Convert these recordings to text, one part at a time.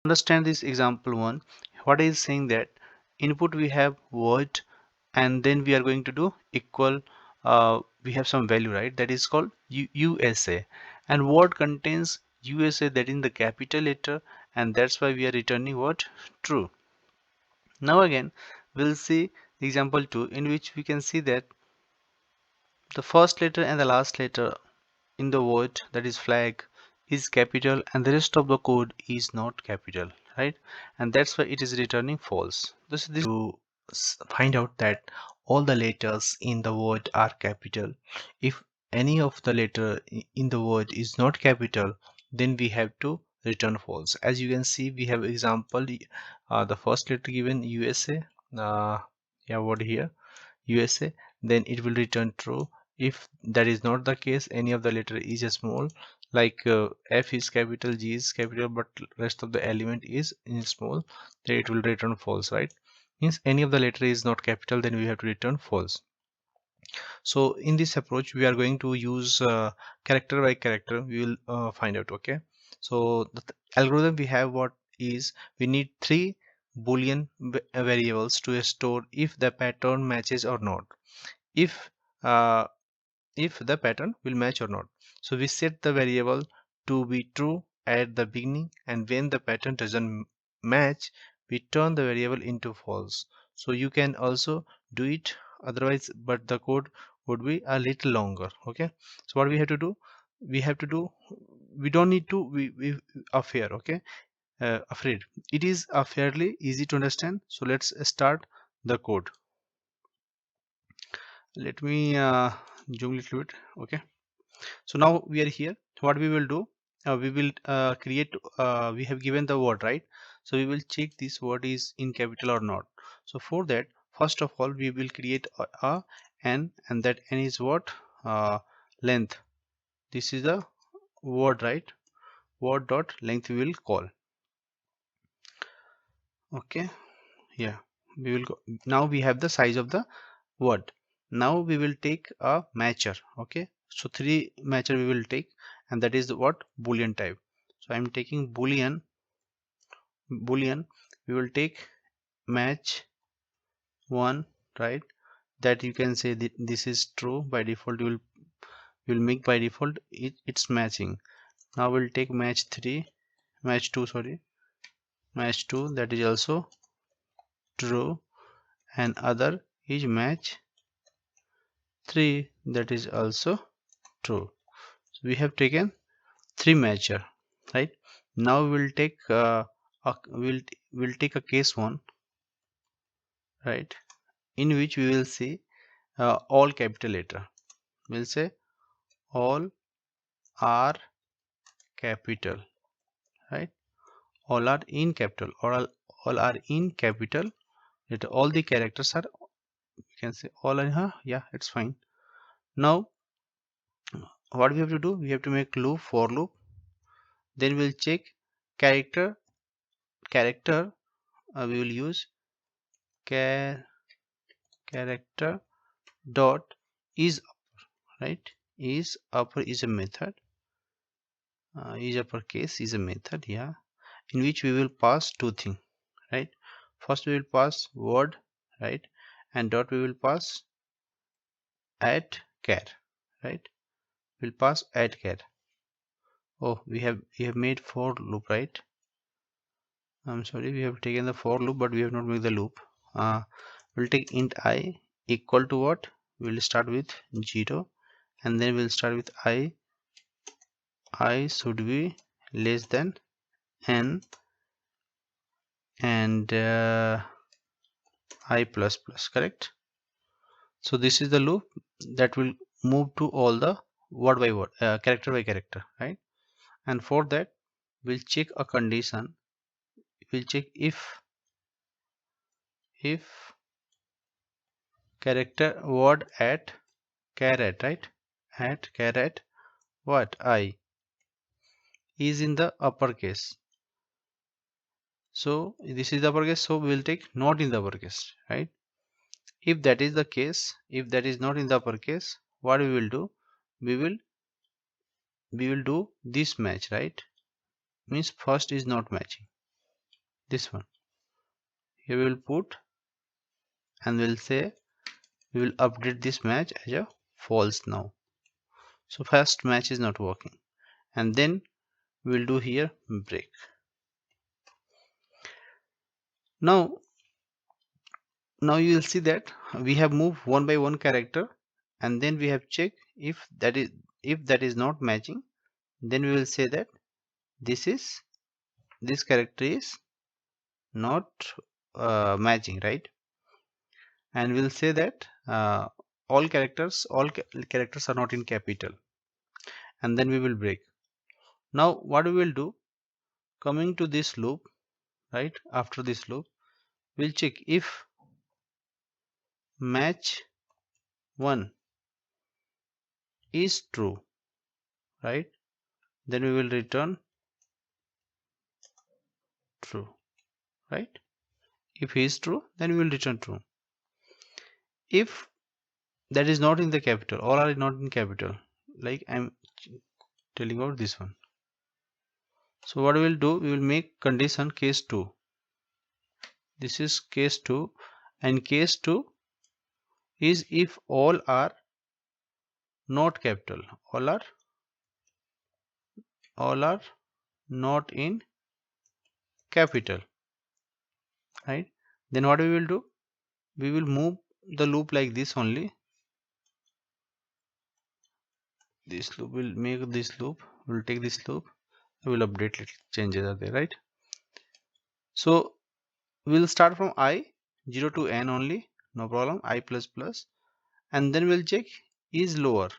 Understand this example one. What is saying that input we have word, and then we are going to do equal, we have some value, right? That is called USA, and word contains USA, that in the capital letter, and that's why we are returning what? True. Now again we'll see example 2, in which we can see that the first letter and the last letter in the word, that is flag, is capital, and the rest of the code is not capital, right? And that's why it is returning false. This to find out that all the letters in the word are capital. If any of the letter in the word is not capital, then we have to return false. As you can see, we have example, the first letter given USA, yeah, word here USA, then it will return true. If that is not the case, any of the letter is a small, like F is capital, G is capital, but rest of the element is in small, then it will return false, right? Means any of the letter is not capital, then we have to return false. So in this approach we are going to use character by character, we will find out. Okay, so the algorithm we have, what is, we need three boolean variables to store if the pattern matches or not. If uh, if the pattern will match or not, so we set the variable to be true at the beginning, and when the pattern doesn't match, we turn the variable into false. So you can also do it otherwise, but the code would be a little longer. Okay, so what we have to do, we have to do, we don't need to we afraid. Okay, afraid, it is fairly easy to understand. So let's start the code. Let me zoom a little bit. Okay, so now we are here. What we will do, we will create, we have given the word, right? So we will check this word is in capital or not. So for that, first of all, we will create a n, and that n is what? Length. This is the word, right? Word dot length we will call. Okay, yeah, we will go. Now we have the size of the word. Now we will take a matcher. Okay, so three matcher we will take, and that is the what? Boolean type. So I'm taking boolean. We will take match one, right? That you can say that this is true by default. You will make by default it's matching. Now we'll take match 3, match 2, sorry, match 2, that is also true, and other is match 3, that is also true. So we have taken three matcher, right? Now we'll take we'll take a case one, right, in which we will see all capital letter. We'll say all are capital, right? All are in capital, or all are in capital. All the characters are, you can say all are, huh? Yeah, it's fine. Now what we have to do, we have to make loop, for loop. Then we'll check character, we will use character dot is upper, right? Is upper is a method, is uppercase is a method, yeah, in which we will pass two things, right? First we will pass word, right, and dot we will pass add char, right? We'll pass add char. Oh, we have made for loop, right? I'm sorry, we have taken the for loop, but we have not made the loop. We'll take int I equal to what? We'll start with 0, and then we'll start with I should be less than n, and I plus plus, correct? So this is the loop that will move to all the word by word, character by character, right? And for that we'll check a condition. We'll check if character word at caret, right, at caret what? I is in the uppercase. So this is the uppercase, so we will take not in the uppercase, right? If that is the case, if that is not in the uppercase, what we will do, we will do this match, right? Means first is not matching. this one. Here we will put and we'll say we will update this match as a false now. So first match is not working, and then we'll do here break. Now you will see that we have moved one by one character, and then we have checked if that is not matching. Then we will say that this character is not matching, right? And we'll say that all characters are not in capital, and then we will break. Now what we will do, coming to this loop, right? After this loop we'll check if match 1 is true, right? Then we will return true, right? If he is true, then we will return true. If that is not in the capital, all are not in capital, like I'm telling about this one. So what we will do, we will make condition case 2. This is case 2, and case 2 is if all are not capital, all are not in capital, right? Then what we will do, we will move the loop like this only. This loop will make this loop, we'll take this loop, we will update little changes are there, right? So we'll start from I 0 to n only, no problem, I plus plus, and then we'll check is lower.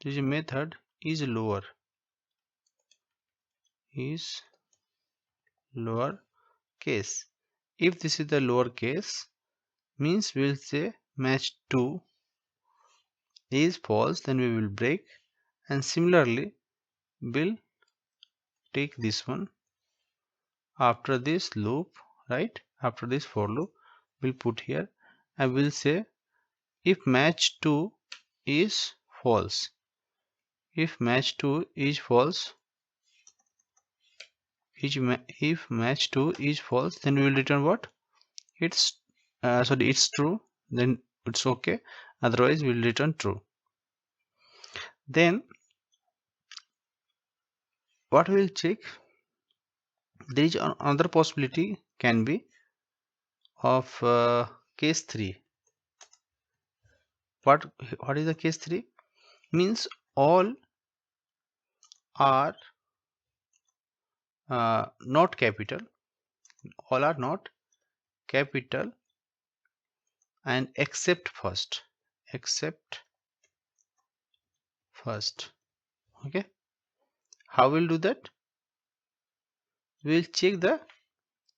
This method is lower case. If this is the lower case, means we'll say match 2 is false, then we will break, and similarly we'll take this one after this loop, right? After this for loop we'll put here, and we'll say if match 2 is false. If match 2 is false, if match 2 is false, then we will return what? It's it's true, then it's okay, otherwise we will return true. Then what we will check, there is another possibility can be of case 3. What is the case 3? Means all are not capital, all are not capital, and except first, okay? How we'll do that? We'll check the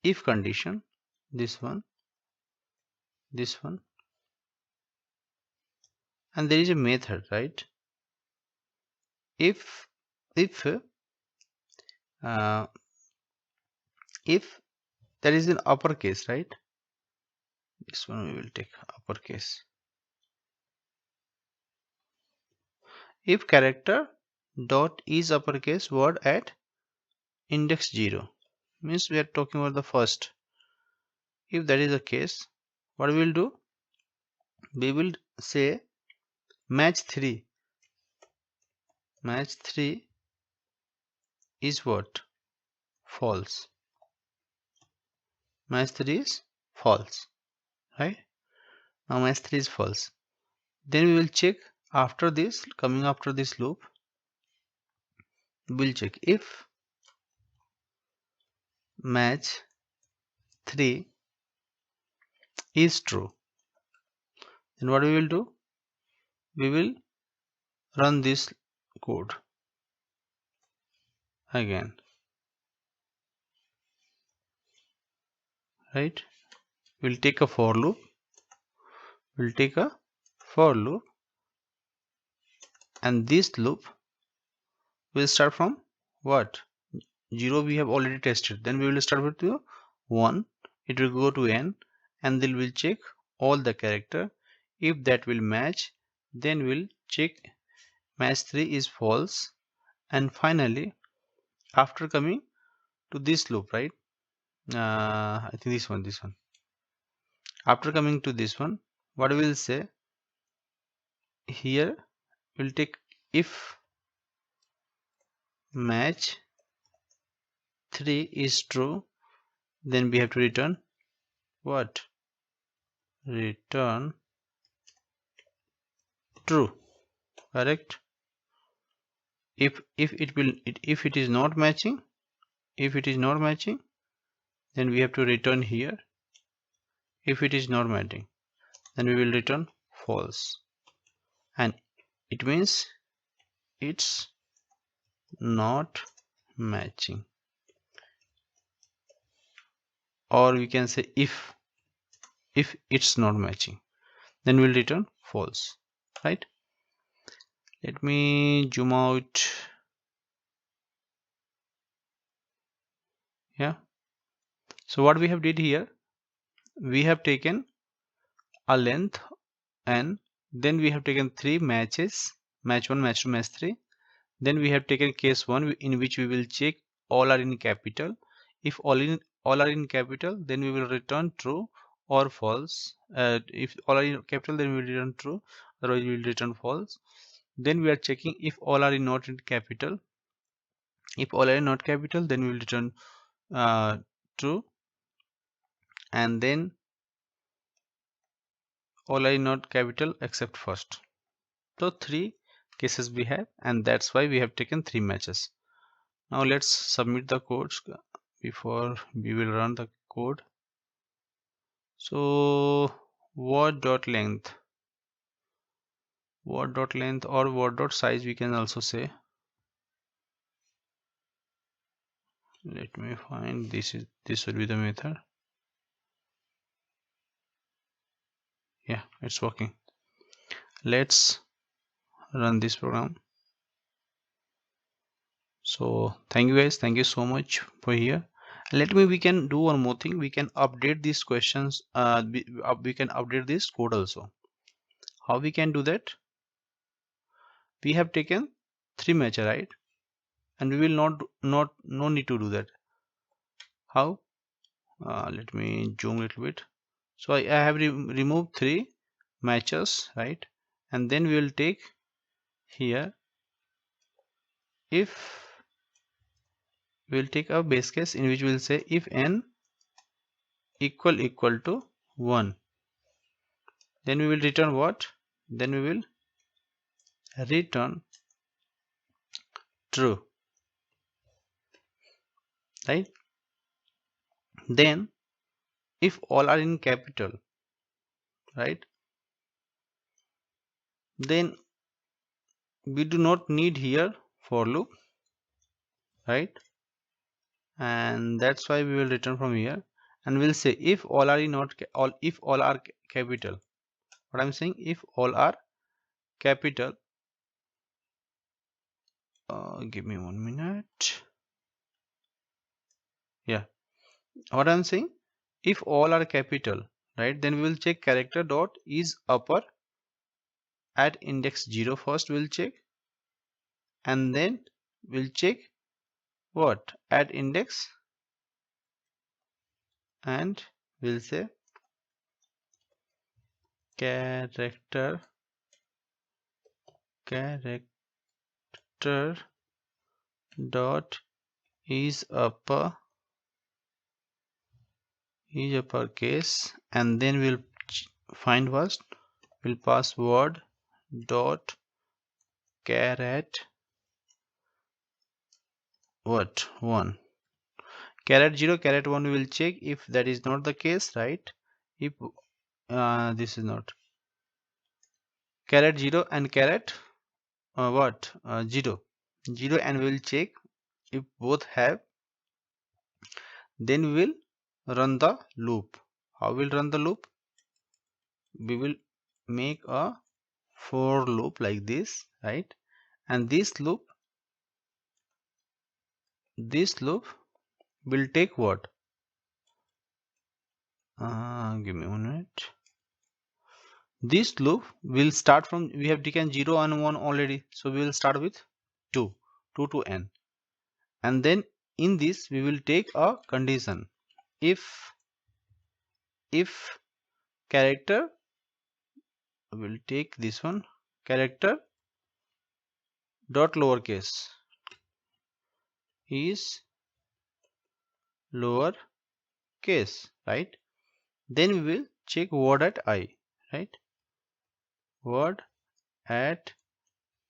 if condition, this one, and there is a method, right? If that is in uppercase, right? This one we will take uppercase. If character dot is uppercase word at index 0, means we are talking about the first. If that is the case, what we will do, we will say match 3 is what? False. Match 3 is false, right? Now match 3 is false. Then we will check after this, coming after this loop, we'll check if match 3 is true. Then what we will do, we will run this code again, right? We'll take a for loop, and this loop will start from what? 0 we have already tested, then we will start with 1, it will go to n, and then we'll check all the character. If that will match, then we'll check match 3 is false, and finally after coming to this loop, right? I think this one. After coming to this one, what we will say here, we'll take if match 3 is true, then we have to return what? Return true, correct? If it is not matching, then we have to return here. If it is not matching, then we will return false, and it means it's not matching. Or we can say if it's not matching, then we'll return false, right? Let me zoom out. Yeah, so what we have did here, we have taken a length and then we have taken 3 matches, match 1, match 2, match 3. Then we have taken case 1 in which we will check all are in capital. If all are in capital, then we will return true or false. If all are in capital, then we will return true, otherwise we will return false. Then we are checking if all are not in capital. If all are not capital, then we will return true, and then all are not capital except first. So 3 cases we have, and that's why we have taken 3 matches. Now let's submit the codes before we will run the code. So word dot length or word dot size, we can also say. Let me find this will be the method. Yeah, it's working. Let's run this program. So thank you guys, thank you so much for here. We can do one more thing. We can update these questions. We can update this code also. How we can do that? We have taken 3 matches, right? And we will no need to do that. How? Let me zoom a little bit. So I have removed 3 matches, right? And then we will take here, if we will take a base case in which we will say if n equal to 1, then we will return what? Then we will return true, right? Then if all are in capital, right, then we do not need here for loop, right? And that's why we will return from here, and we'll say if all are capital. What I'm saying, if all are capital, give me 1 minute. Yeah, what I'm saying, if all are capital, right, then we will check character dot is upper at index 0 first. We'll check, and then we'll check what at index, and we'll say character dot is uppercase, and then we'll find first, we'll pass word dot caret what 1, caret 0, caret 1. We will check if that is not the case, right? If this is not caret 0 and caret 0, and we will check if both have, then we will run the loop. How will run the loop? We will make a for loop like this, right? And this loop will take what? Give me 1 minute. This loop will start from, we have taken 0 and 1 already, so we will start with 2 to n, and then in this we will take a condition. If character, we'll take this one, character dot lowercase is lower case, right? Then we will check word at I, right? Word at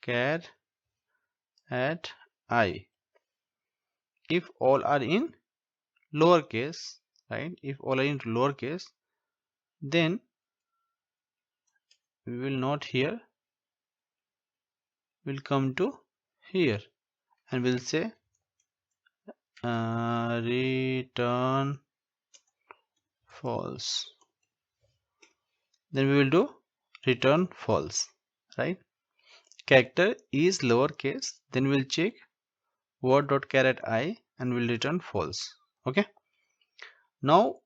char at I. If all are in lowercase, right? If all are in lowercase, then we will not here, will come to here and we'll say return false. Then we will do return false, right? Character is lowercase, then we'll check word.char at I and we'll return false. Okay. Now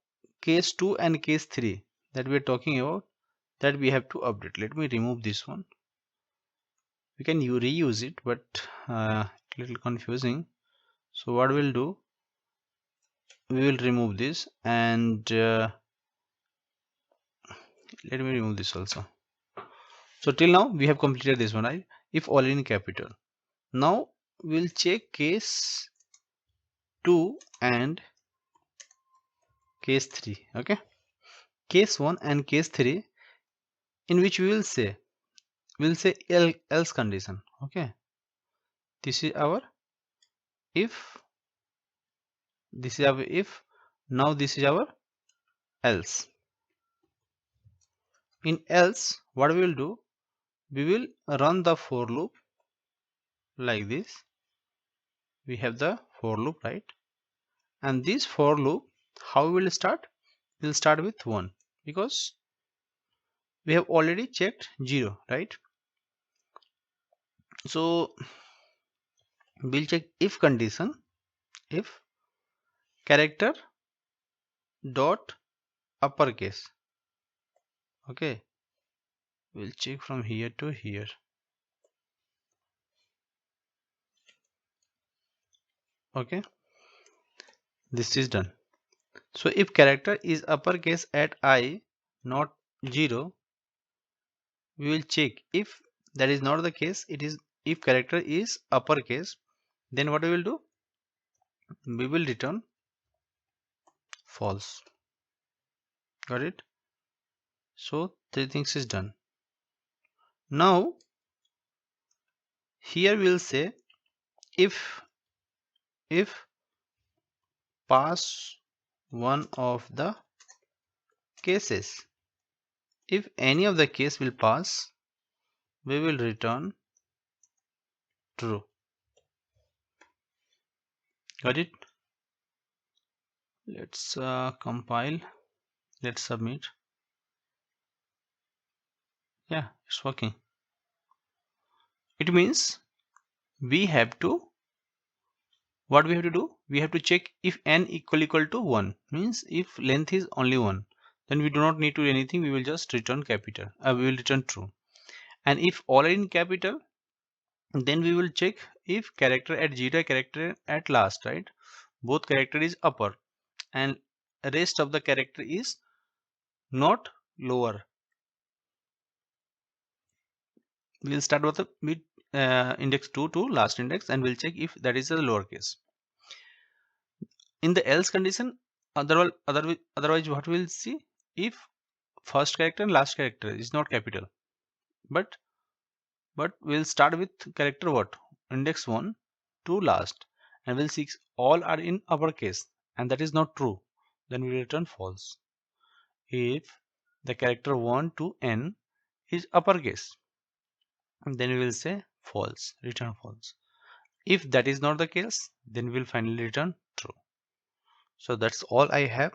case 2 and case 3 that we are talking about, that we have to update. Let me remove this one. We can reuse it, but little confusing. So what we'll do, we will remove this and let me remove this also. So till now we have completed this one, right? If all in capital. Now we'll check case 2 and case 3. Okay, case 1 and case 3, in which we will say, else condition. Okay, this is our if, this is our if, now this is our else. In else, what we will do, we will run the for loop like this. We have the for loop, right? And this for loop, how we will start? We'll start with 1 because we have already checked 0, right? So we'll check if condition, if character dot uppercase. Okay, we'll check from here to here. Okay, this is done. So if character is uppercase at I, not 0, we will check. If that is not the case, it is if character is uppercase, then what we will do, we will return false. Got it? So 3 things is done. Now here we will say if pass one of the cases, if any of the case will pass, we will return true. Got it? Let's compile, let's submit. Yeah, it's working. It means we have to, what we have to do, we have to check if n equal to 1, means if length is only 1, then we do not need to do anything, we will just return capital, we will return true. And if all are in capital, then we will check if character at 0, character at last, right? Both character is upper and rest of the character is not lower. We'll start with the mid index 2 to last index and we'll check if that is a lowercase. In the else condition, otherwise what we'll see, if first character and last character is not capital, but we'll start with character what, index 1 to last, and we'll see all are in uppercase and that is not true, then we return false. If the character 1 to n is uppercase, then we will say false, return false. If that is not the case, then we will finally return true. So that's all I have.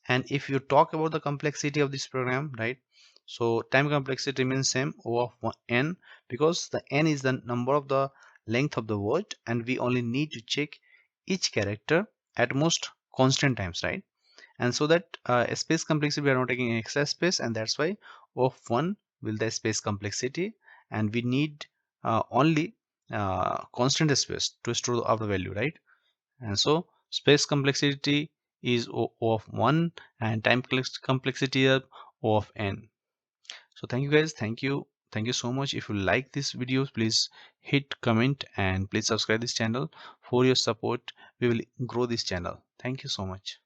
And if you talk about the complexity of this program, right, so time complexity remains same, O of n, because the n is the number of the length of the word and we only need to check each character at most constant times, right? And so that space complexity, we are not taking extra space, and that's why O of 1 will the space complexity, and we need only constant space to store our value, right? And so space complexity is O of 1 and time complexity is O of n. So thank you guys, thank you so much. If you like this video, please hit comment and please subscribe this channel. For your support we will grow this channel. Thank you so much.